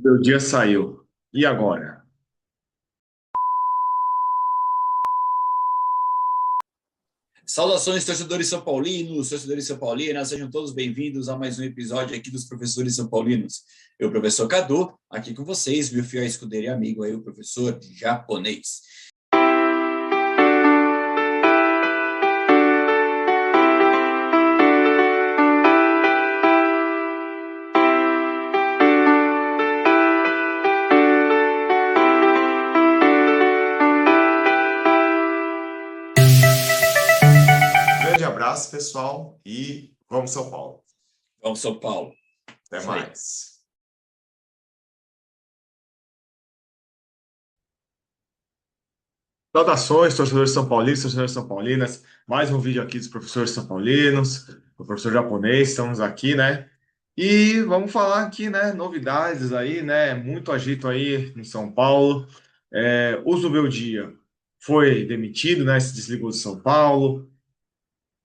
Meu dia saiu. E agora? Saudações, torcedores são paulinos, torcedores são paulinas, sejam todos bem-vindos a mais um episódio aqui dos Professores São Paulinos. Eu, professor Cadu, aqui com vocês, meu fiel escudeiro e amigo aí, o professor japonês. Grande abraço, pessoal, e vamos São Paulo. Vamos, São Paulo. Até Isso aí. mais. Saudações, torcedores são paulinos, torcedores são paulinas. Mais um vídeo aqui dos professores são paulinos, o professor japonês, estamos aqui, né? E vamos falar aqui, né? Novidades aí, né? Muito agito aí em São Paulo. O Zubeldia foi demitido, né? Se desligou de São Paulo.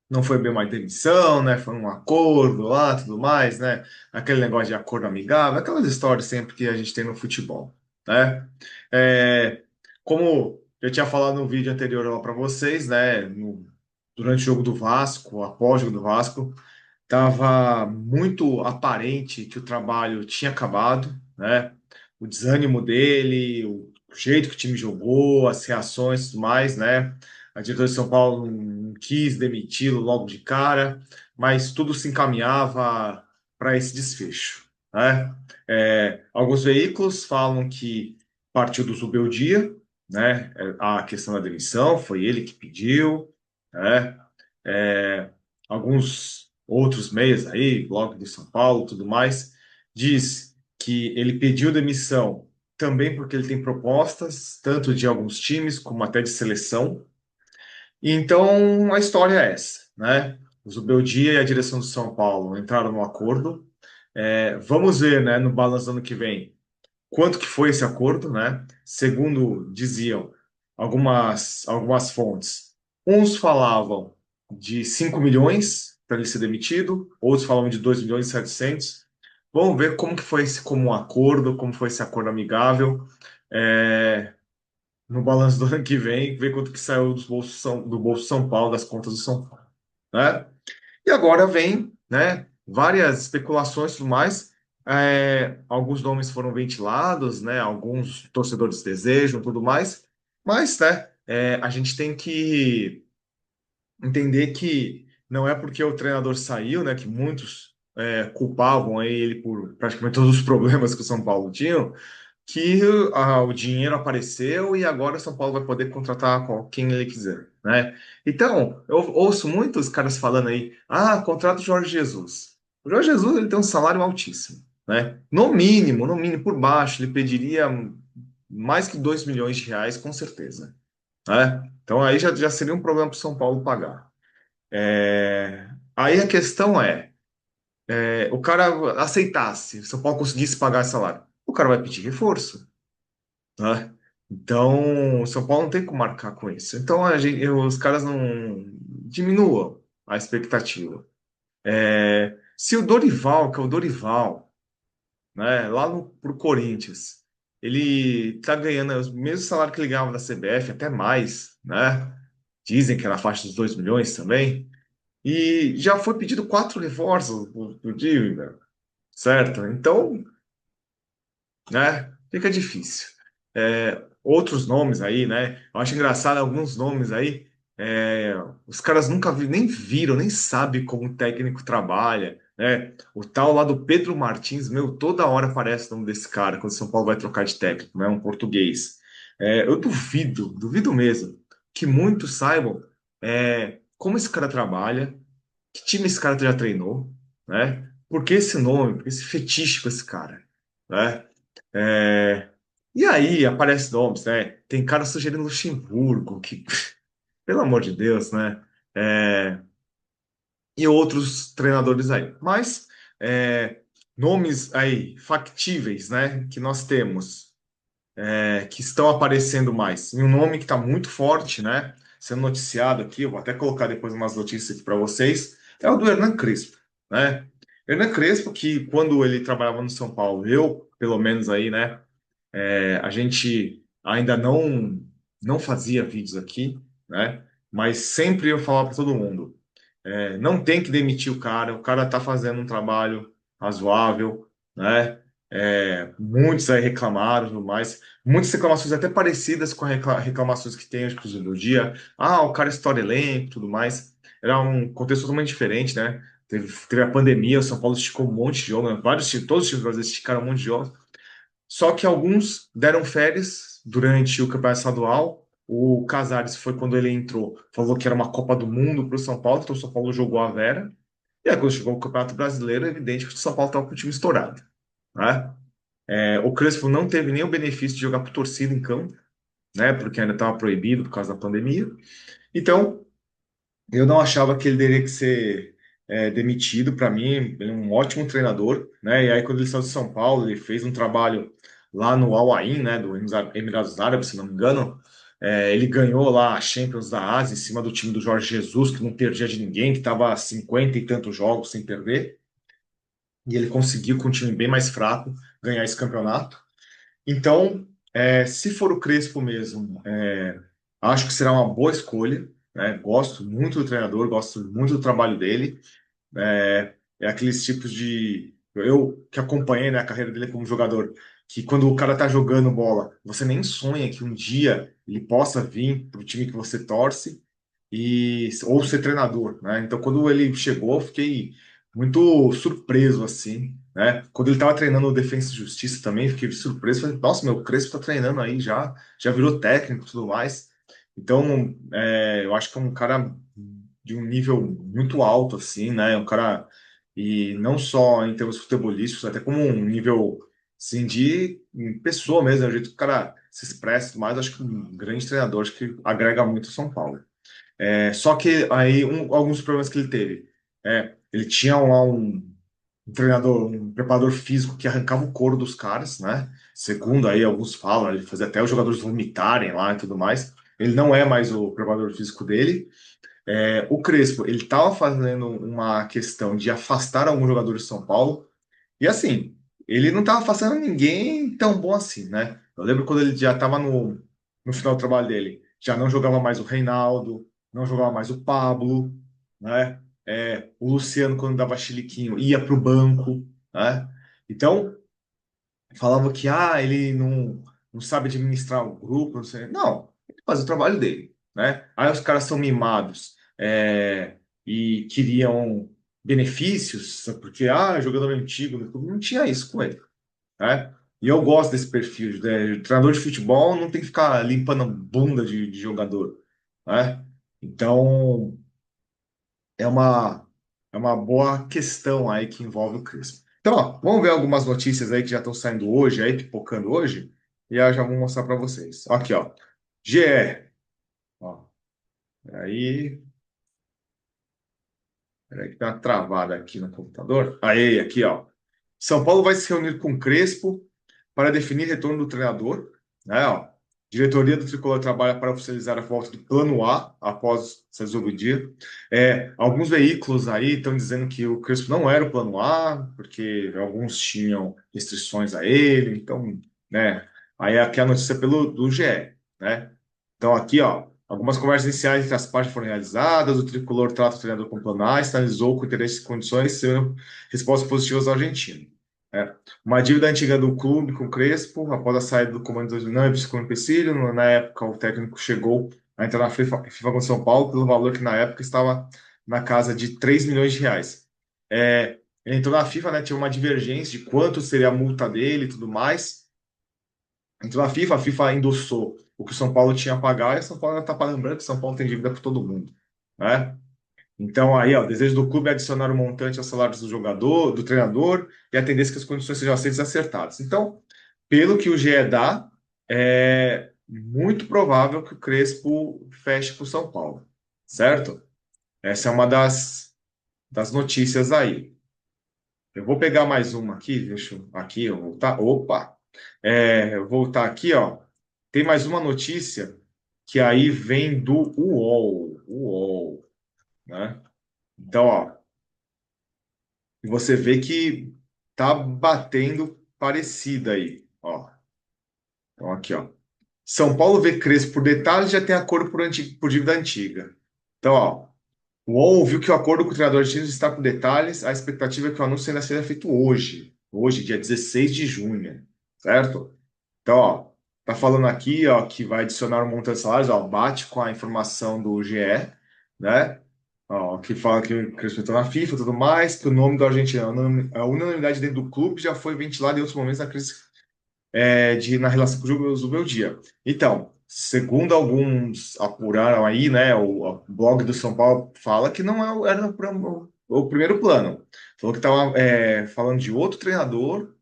Não foi bem uma demissão, né? Foi um acordo lá, tudo mais, né? Aquele negócio de acordo amigável, aquelas histórias sempre que a gente tem no futebol, né? É, como eu tinha falado no vídeo anterior lá para vocês, né? Durante o jogo do Vasco, após o jogo do Vasco, estava muito aparente que o trabalho tinha acabado, né? O desânimo dele, o jeito que o time jogou, as reações e tudo mais, né? A diretoria de São Paulo não quis demiti-lo logo de cara, mas tudo se encaminhava para esse desfecho, né? Alguns veículos falam que partiu do Zubeldia, né? A questão da demissão, foi ele que pediu, né? É, Alguns outros meios aí, blog de São Paulo, tudo mais, diz que ele pediu demissão também porque ele tem propostas, tanto de alguns times como até de seleção. E então a história é essa, né? O Zubeldia e a direção do São Paulo entraram num acordo. Vamos ver, né, no balanço do ano que vem, quanto que foi esse acordo, né? Segundo diziam algumas fontes, uns falavam de 5 milhões para ele ser demitido, outros falavam de 2 milhões e 700. Vamos ver como que foi esse comum acordo, como foi esse acordo amigável. É, no balanço do ano que vem, ver quanto que saiu do bolso São Paulo, das contas do São Paulo, né? E agora vem, né, várias especulações e tudo mais. Alguns nomes foram ventilados, né, alguns torcedores desejam tudo mais, mas, né, a gente tem que entender que não é porque o treinador saiu, né, que muitos culpavam aí ele por praticamente todos os problemas que o São Paulo tinha, que o dinheiro apareceu e agora o São Paulo vai poder contratar quem ele quiser, né? Então, eu ouço muitos caras falando aí, contrata o Jorge Jesus. O Jorge Jesus ele tem um salário altíssimo, né? No mínimo, por baixo, ele pediria mais que 2 milhões de reais, com certeza, né? Então aí já seria um problema para o São Paulo pagar. Aí a questão o cara aceitasse, o São Paulo conseguisse pagar esse salário, o cara vai pedir reforço, né? Então, o São Paulo não tem como marcar com isso. Então, os caras não diminuam a expectativa. Se o Dorival, que é o Dorival, né, lá pro Corinthians, ele tá ganhando o mesmo salário que ele ganhava da CBF, até mais, né? Dizem que era na faixa dos 2 milhões também. E já foi pedido 4 reforços pro Dívida, certo? Então, né? Fica difícil. Outros nomes aí, né? Eu acho engraçado alguns nomes aí. Os caras nunca nem viram, nem sabem como o técnico trabalha, né? O tal lá do Pedro Martins, meu, toda hora aparece o nome desse cara quando o São Paulo vai trocar de técnico, né? Um português. Eu duvido mesmo que muitos saibam como esse cara trabalha, que time esse cara já treinou, né? Por que esse nome, por que esse fetiche com esse cara, né? É, E aí aparece nomes, né? Tem cara sugerindo Luxemburgo, que, pelo amor de Deus, né? É, E outros treinadores aí. Mas nomes aí factíveis, né? Que nós temos, que estão aparecendo mais. E um nome que está muito forte, né? Sendo noticiado aqui, eu vou até colocar depois umas notícias aqui para vocês, é o do Hernan Crespo, né? Hernan Crespo, que quando ele trabalhava no São Paulo, eu, pelo menos aí, né, a gente ainda não fazia vídeos aqui, né, mas sempre eu falava para todo mundo, não tem que demitir o cara tá fazendo um trabalho razoável, né, muitos aí reclamaram e tudo mais, muitas reclamações até parecidas com as reclamações que tem, acho que do dia, o cara estoura elenco e tudo mais, era um contexto totalmente diferente, né, teve a pandemia, o São Paulo esticou um monte de jogos, né? Vários times, todos os times brasileiros esticaram um monte de jogos. Só que alguns deram férias durante o campeonato estadual. O Casares foi quando ele entrou, falou que era uma Copa do Mundo para o São Paulo, então o São Paulo jogou a Vera. E aí, quando chegou o Campeonato Brasileiro, é evidente que o São Paulo estava com o time estourado, né? O Crespo não teve nem o benefício de jogar por torcida em campo, né? Porque ainda estava proibido por causa da pandemia. Então, eu não achava que ele teria que ser demitido. Para mim, ele é um ótimo treinador, né? E aí, quando ele saiu de São Paulo, ele fez um trabalho lá no Al Ain, né? Do Emirados Árabes, se não me engano. Ele ganhou lá a Champions da Ásia em cima do time do Jorge Jesus, que não perdia de ninguém, que estava há 50 e tantos jogos sem perder. E ele conseguiu, com um time bem mais fraco, ganhar esse campeonato. Então, se for o Crespo mesmo, acho que será uma boa escolha, né? Gosto muito do treinador, gosto muito do trabalho dele. É aqueles tipos de. Eu que acompanhei, né, a carreira dele como jogador, que quando o cara tá jogando bola, você nem sonha que um dia ele possa vir para o time que você torce ou ser treinador, né? Então, quando ele chegou, eu fiquei muito surpreso, assim, né? Quando ele estava treinando o Defensa e Justiça também, fiquei surpreso. Falei, nossa, meu, o Crespo tá treinando aí já virou técnico e tudo mais. Então, eu acho que é um cara de um nível muito alto, assim, né? Um cara, e não só em termos futebolísticos, até como um nível, assim, de pessoa mesmo, né? O jeito que o cara se expressa e tudo mais, acho que um grande treinador, acho que agrega muito ao São Paulo. Só que aí, alguns problemas que ele teve. Ele tinha um treinador, um preparador físico que arrancava o couro dos caras, né? Segundo aí alguns falam, ele fazia até os jogadores vomitarem lá e tudo mais. Ele não é mais o preparador físico dele. O Crespo, ele estava fazendo uma questão de afastar alguns jogadores de São Paulo. E assim, ele não estava afastando ninguém tão bom assim, né? Eu lembro quando ele já estava no final do trabalho dele, já não jogava mais o Reinaldo, não jogava mais o Pablo, né? O Luciano, quando dava chiliquinho, ia para o banco, né? Então, falava que ele não sabe administrar o grupo, não sei. Não, ele faz o trabalho dele, né? Aí os caras são mimados e queriam benefícios, porque jogador antigo, não tinha isso com ele, né? E eu gosto desse perfil, né? Treinador de futebol não tem que ficar limpando a bunda de jogador, né? Então, é uma, é uma boa questão aí que envolve o Crespo. Então, ó, vamos ver algumas notícias aí que já estão saindo hoje, aí pipocando hoje, e aí eu já vou mostrar para vocês. Aqui, ó. GE. Ó, aí, peraí que tá uma travada aqui no computador. Aí, aqui, ó. São Paulo vai se reunir com Crespo para definir retorno do treinador, né? Ó. Diretoria do Tricolor trabalha para oficializar a volta do Plano A após ser resolvido. Alguns veículos aí estão dizendo que o Crespo não era o Plano A, porque alguns tinham restrições a ele. Então, né? Aí aqui a notícia do GE, né? Então, aqui, ó, algumas conversas iniciais entre as partes foram realizadas. O tricolor trata o treinador com plano A, sinalizou com interesse e condições serão respostas positivas ao argentino. É. Uma dívida antiga do clube com o Crespo, após a saída do comando do não é visto como empecilho. Na época, o técnico chegou a entrar na FIFA com São Paulo pelo valor que na época estava na casa de 3 milhões de reais. Ele entrou na FIFA, né, tinha uma divergência de quanto seria a multa dele e tudo mais. Entrou na FIFA, a FIFA endossou o que o São Paulo tinha a pagar e o São Paulo está lembrando que o São Paulo tem dívida com todo mundo, né? Então aí, ó, o desejo do clube é adicionar o montante aos salários do jogador, do treinador e a tendência que as condições sejam aceitas e acertadas. Então, pelo que o GE dá, é muito provável que o Crespo feche para o São Paulo, certo? Essa é uma das notícias aí. Eu vou pegar mais uma aqui, deixa eu, aqui eu voltar. Opa! Eu voltar aqui, ó. Tem mais uma notícia que aí vem do UOL, né? Então, ó, E você vê que tá batendo parecida aí, ó. Então, aqui, ó. São Paulo vê Crespo por detalhes já tem acordo por dívida antiga. Então, ó, o UOL viu que o acordo com o treinador argentino está por detalhes. A expectativa é que o anúncio ainda seja feito hoje, dia 16 de junho, certo? Então, ó, tá falando aqui, ó, que vai adicionar um montante de salários, ó, bate com a informação do GE, né? Ó, que fala que o Crespo entrou na FIFA e tudo mais, que o nome do argentino, a unanimidade dentro do clube já foi ventilada em outros momentos na crise na relação com o Zubeldia. Então, segundo alguns apuraram aí, né, o blog do São Paulo fala que não era o primeiro plano. Falou que estava falando de outro treinador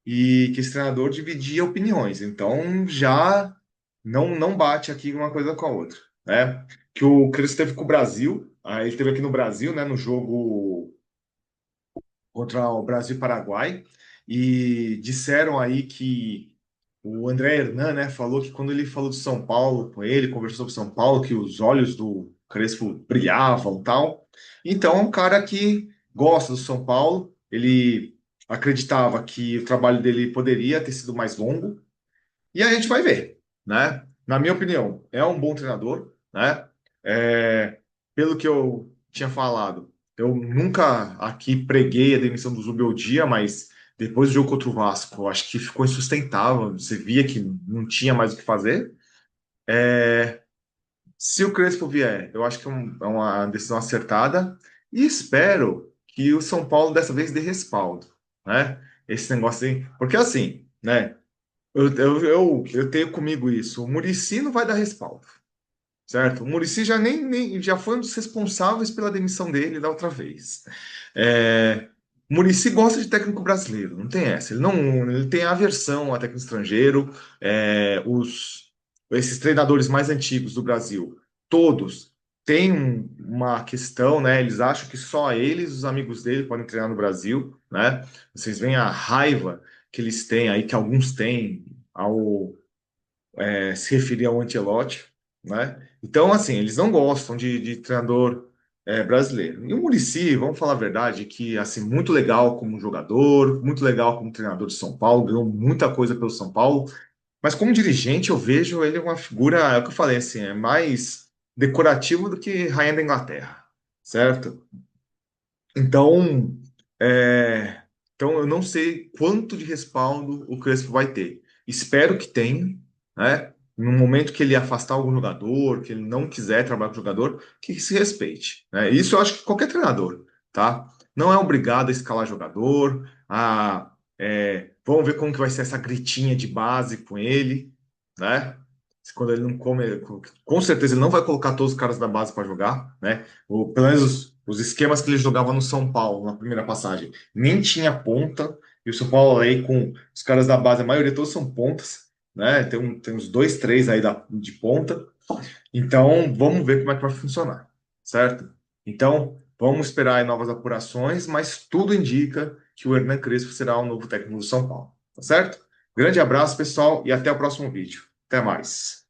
e que esse treinador dividia opiniões. Então, já não bate aqui uma coisa com a outra, né? Que o Crespo teve com o Brasil, aí ele esteve aqui no Brasil, né, no jogo contra o Brasil e Paraguai, e disseram aí que o André Hernan, né, falou que quando ele falou de São Paulo com ele, conversou sobre São Paulo, que os olhos do Crespo brilhavam e tal. Então, é um cara que gosta do São Paulo, ele acreditava que o trabalho dele poderia ter sido mais longo, e a gente vai ver, né? Na minha opinião, é um bom treinador, né? É, pelo que eu tinha falado, eu nunca aqui preguei a demissão do Zubeldia, mas depois do jogo contra o Vasco, eu acho que ficou insustentável. Você via que não tinha mais o que fazer. Se o Crespo vier, eu acho que é uma decisão acertada e espero que o São Paulo dessa vez dê respaldo, né? Esse negócio aí, porque assim, né? Eu tenho comigo isso. O Muricy não vai dar respaldo, certo? O Muricy já já foi um dos responsáveis pela demissão dele da outra vez. É, o Muricy gosta de técnico brasileiro, não tem essa. Ele tem aversão a técnico estrangeiro. Esses treinadores mais antigos do Brasil, todos têm uma questão, né? Eles acham que só eles, os amigos dele, podem treinar no Brasil, né? Vocês veem a raiva que eles têm aí, que alguns têm ao se referir ao Ancelotti, né? Então, assim, eles não gostam de treinador brasileiro. E o Muricy, vamos falar a verdade, que assim muito legal como jogador, muito legal como treinador de São Paulo, ganhou muita coisa pelo São Paulo, mas como dirigente eu vejo ele uma figura, é o que eu falei, assim, é mais decorativo do que rainha da Inglaterra, certo? Então, é, então eu não sei quanto de respaldo o Crespo vai ter. Espero que tenha, né? No momento que ele afastar algum jogador, que ele não quiser trabalhar com o jogador, que se respeite, né? Isso eu acho que qualquer treinador, tá? Não é obrigado a escalar jogador, vamos ver como que vai ser essa gritinha de base com ele, né? Quando ele não come, com certeza ele não vai colocar todos os caras da base para jogar, né? Ou, pelo menos os esquemas que ele jogava no São Paulo na primeira passagem. Nem tinha ponta, e o São Paulo aí com os caras da base, a maioria todos são pontas, né? Tem uns dois, três aí de ponta. Então, vamos ver como é que vai funcionar, certo? Então, vamos esperar aí novas apurações, mas tudo indica que o Hernan Crespo será o novo técnico do São Paulo, tá certo? Grande abraço, pessoal, e até o próximo vídeo. Até mais.